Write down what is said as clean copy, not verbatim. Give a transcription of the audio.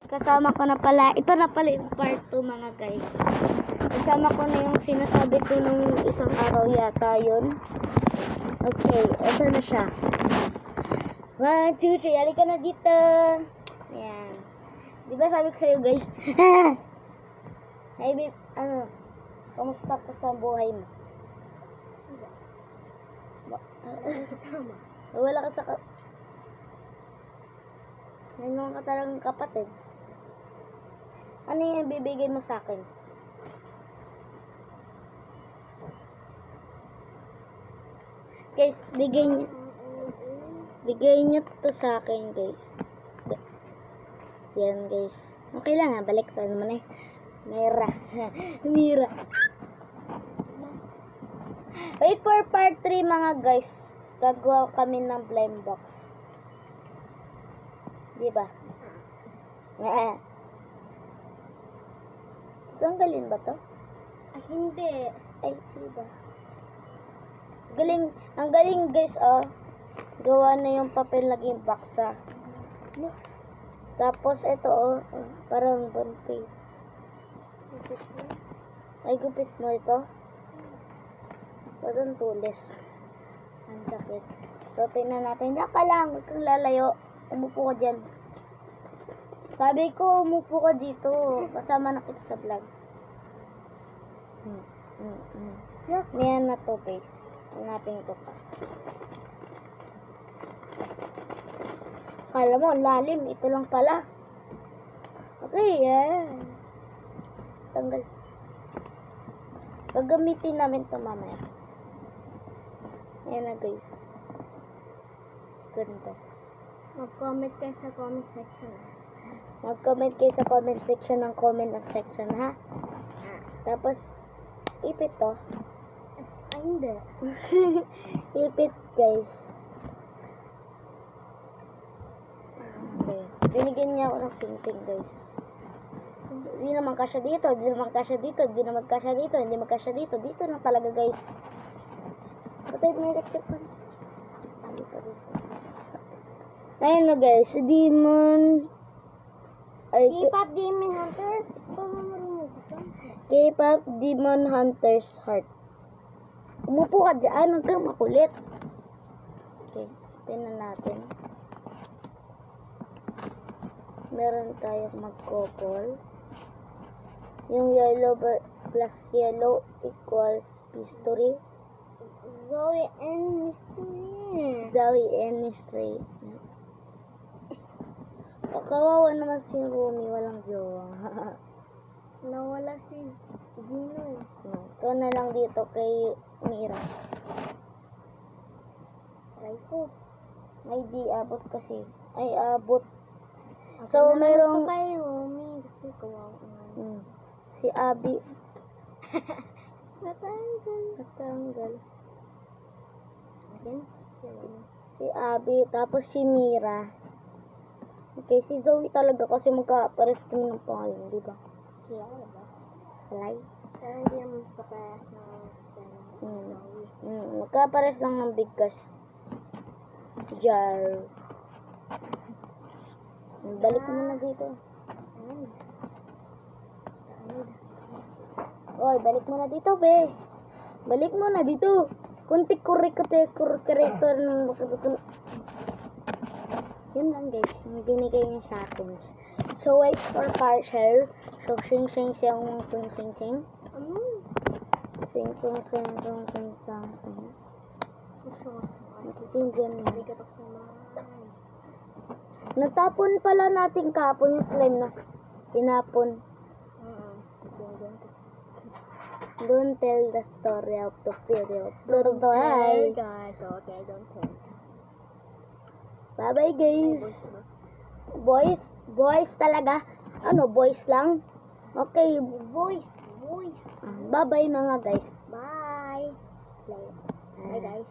Kasama ko na pala, ito na pala yung part 2 mga guys. Kasama ko na yung sinasabi ko nung isang araw yata yun. Okay, ito na siya. 1, 2, 3, halika na dito. Ayan. Diba sabi ko sa'yo guys, hey babe, kamusta ka sa buhay mo? Wala ka sa may mga talagang kapatid. Ano yung ibibigay mo sa akin? Guys, bigay niyo to sa akin guys. Yan guys. Okay lang ha, balik tayo naman eh. Mira. Wait for part 3 mga guys. Gagawa kami ng blind box. Diba? Tanggalin ba to? Ay, hindi. Ay, diba? Galing, ang galing guys, oh. Gawa na yung papel naging baksa. Tapos, ito, oh. Parang bunti. Ay, gupit mo ito. Parang tulis. Ang sakit. So, tingnan natin. Diyan ka lang. Huwag kang lalayo. Umupo ka dyan. Sabi ko, umupo ka dito. Kasama na kita sa vlog. Mayan na to, guys. Hanapin ko pa. Akala mo, lalim. Ito lang pala. Okay, yan. Tanggal. Gagamitin namin ito mamaya. Ayan na, guys. Ganda. Mag-comment kayo sa comment section. Mag-comment kayo sa comment section ng comment ng section, ha? Tapos, ipit to. Ay, hindi. Ipit, guys. Okay. Binigyan niya ako ng sing-sing, guys. Hindi naman kasya dito, hindi naman kasya dito, hindi naman kasya dito, hindi magkasya dito. Dito lang talaga, guys. Patay mo yung electric fan. Ayun na, guys. Demon. K-pop Demon Hunters. K-pop Demon Hunters Heart. Umupo ka dyan. Huwag kang makulit. Okay. Tingnan natin. Meron tayong mag-couple. Yung yellow plus yellow equals mystery. Zoe and mystery. Zoe and mystery. Kawawa naman si Rumi, walang jowa. Nawala si Gino. Ito na lang dito kay Mira. Try ko. May di abot kasi. Ay, abot. So, merong kay Rumi kasi kawawa naman. Si Abby. Natanggal. Si Abby, tapos si Mira. Okay, si Zoe talaga kasi magka-pares kami ng pangalan, di ba? Sila, diba? Sly? Pero hindi naman magka-pares ng spelling. Magka-pares lang ng bigkas. Jar. Balik mo na dito. Oy, balik mo na dito, be. Balik mo na dito. Kunti corrector ng yun lang guys, yung binigay niya sa akin. So wait for partial. So sing. Sing. Nakikindihan mo. Natapon pala natin kahapon yung slime na tinapon. Don't tell the story of the video. Don't tell. Okay, don't tell. Bye-bye guys. Boys talaga. Ano, boys lang? Okay, boys. Bye-bye mga guys. Bye. Bye guys.